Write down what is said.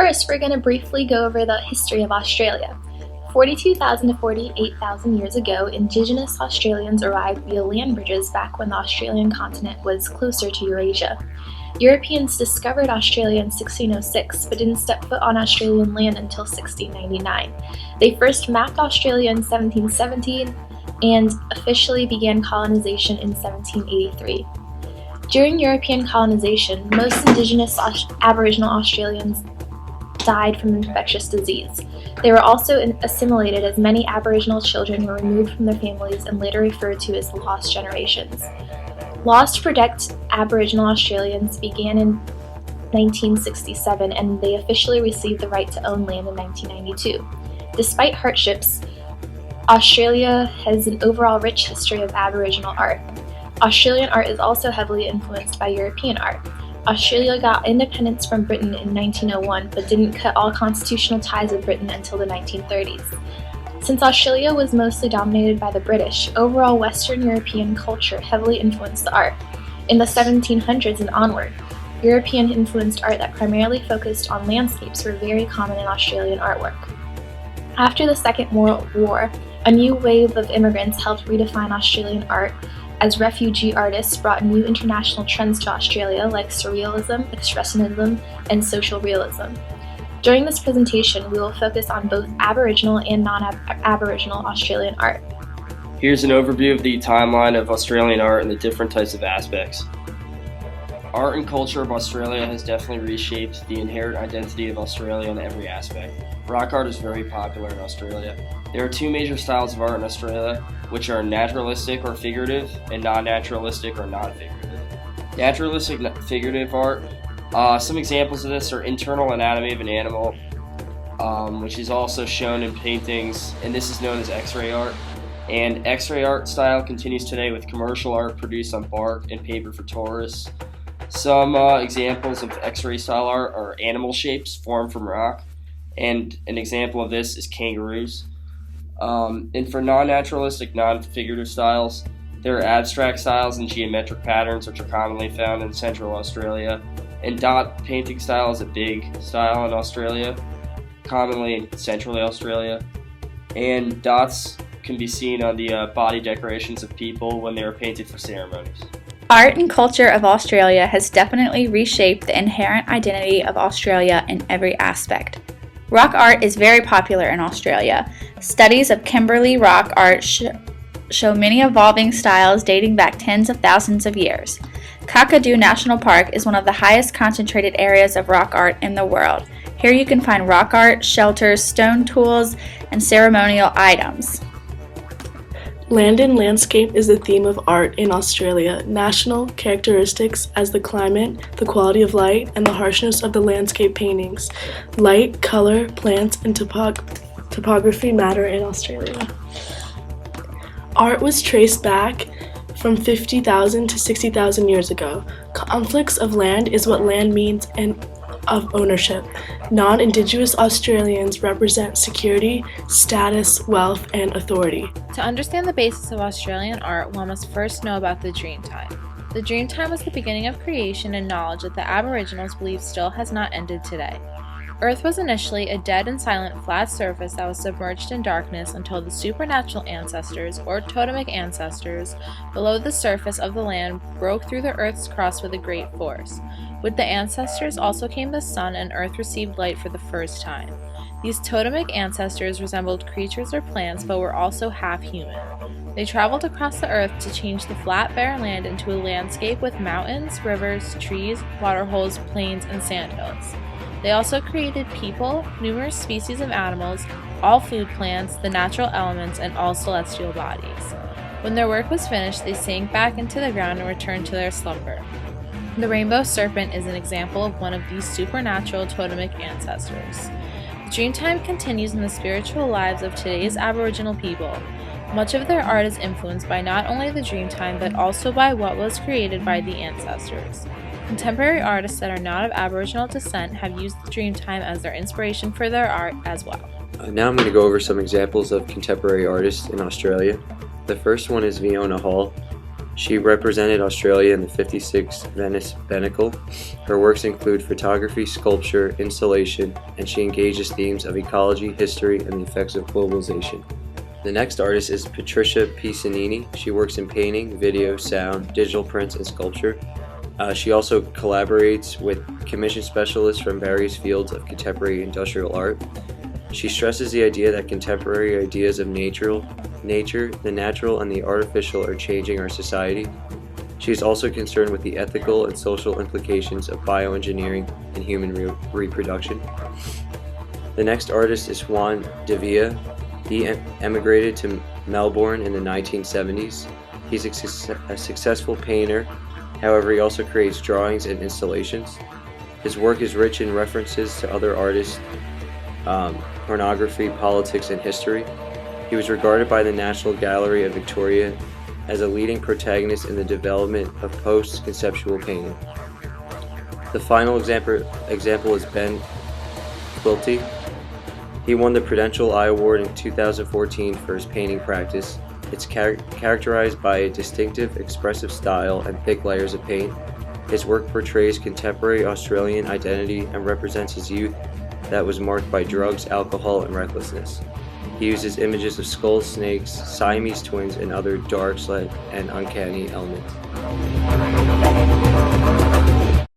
First, we're going to briefly go over the history of Australia. 42,000 to 48,000 years ago, Indigenous Australians arrived via land bridges back when the Australian continent was closer to Eurasia. Europeans discovered Australia in 1606, but didn't step foot on Australian land until 1699. They first mapped Australia in 1717 and officially began colonization in 1783. During European colonization, most Indigenous Aboriginal Australians died from infectious disease. They were also assimilated, as many Aboriginal children were removed from their families and later referred to as the lost generations. Laws to protect Aboriginal Australians began in 1967, and they officially received the right to own land in 1992. Despite hardships, Australia has an overall rich history of Aboriginal art. Australian art is also heavily influenced by European art. Australia got independence from Britain in 1901, but didn't cut all constitutional ties with Britain until the 1930s. Since Australia was mostly dominated by the British, overall Western European culture heavily influenced the art. In the 1700s and onward, European-influenced art that primarily focused on landscapes were very common in Australian artwork. After the Second World War, a new wave of immigrants helped redefine Australian art, as refugee artists brought new international trends to Australia like surrealism, expressionism, and social realism. During this presentation, we will focus on both Aboriginal and non-Aboriginal Australian art. Here's an overview of the timeline of Australian art and the different types of aspects. Art and culture of Australia has definitely reshaped the inherent identity of Australia in every aspect. Rock art is very popular in Australia. There are two major styles of art in Australia, which are naturalistic or figurative, and non-naturalistic or non-figurative. Naturalistic figurative art, some examples of this are internal anatomy of an animal, which is also shown in paintings, and this is known as X-ray art. And X-ray art style continues today with commercial art produced on bark and paper for tourists. Some examples of X-ray style art are animal shapes formed from rock, and an example of this is kangaroos. And for non-naturalistic, non-figurative styles, there are abstract styles and geometric patterns, which are commonly found in Central Australia. And dot painting style is a big style in Australia, commonly in Central Australia. And dots can be seen on the body decorations of people when they are painted for ceremonies. Art and culture of Australia has definitely reshaped the inherent identity of Australia in every aspect. Rock art is very popular in Australia. Studies of Kimberley rock art show many evolving styles dating back tens of thousands of years. Kakadu National Park is one of the highest concentrated areas of rock art in the world. Here you can find rock art, shelters, stone tools, and ceremonial items. Land and landscape is the theme of art in Australia. National characteristics as the climate, the quality of light, and the harshness of the landscape paintings. Light, color, plants, and topography matter in Australia. Art was traced back from 50,000 to 60,000 years ago. Conflicts of land is what land means and of ownership. Non-Indigenous Australians represent security, status, wealth, and authority. To understand the basis of Australian art, one must first know about the Dreamtime. The Dreamtime was the beginning of creation and knowledge that the Aboriginals believe still has not ended today. Earth was initially a dead and silent flat surface that was submerged in darkness until the supernatural ancestors, or totemic ancestors, below the surface of the land broke through the Earth's crust with a great force. With the ancestors also came the sun, and Earth received light for the first time. These totemic ancestors resembled creatures or plants, but were also half human. They traveled across the Earth to change the flat, barren land into a landscape with mountains, rivers, trees, waterholes, plains, and sandhills. They also created people, numerous species of animals, all food plants, the natural elements, and all celestial bodies. When their work was finished, they sank back into the ground and returned to their slumber. The rainbow serpent is an example of one of these supernatural totemic ancestors. The Dreamtime continues in the spiritual lives of today's Aboriginal people. Much of their art is influenced by not only the Dreamtime, but also by what was created by the ancestors. Contemporary artists that are not of Aboriginal descent have used the Dreamtime as their inspiration for their art as well. Now I'm going to go over some examples of contemporary artists in Australia. The first one is Fiona Hall. She represented Australia in the 56th Venice Biennale. Her works include photography, sculpture, installation, and she engages themes of ecology, history, and the effects of globalization. The next artist is Patricia Pisanini. She works in painting, video, sound, digital prints, and sculpture. She also collaborates with commission specialists from various fields of contemporary industrial art. She stresses the idea that contemporary ideas of nature, the natural, and the artificial are changing our society. She is also concerned with the ethical and social implications of bioengineering and human reproduction. The next artist is Juan Devia. He emigrated to Melbourne in the 1970s. He's a successful painter, however he also creates drawings and installations. His work is rich in references to other artists, pornography, politics, and history. He was regarded by the National Gallery of Victoria as a leading protagonist in the development of post-conceptual painting. The final example is Ben Quilty. He won the Prudential Eye Award in 2014 for his painting practice. It's characterized by a distinctive, expressive style and thick layers of paint. His work portrays contemporary Australian identity and represents his youth that was marked by drugs, alcohol, and recklessness. He uses images of skulls, snakes, Siamese twins, and other dark and uncanny elements.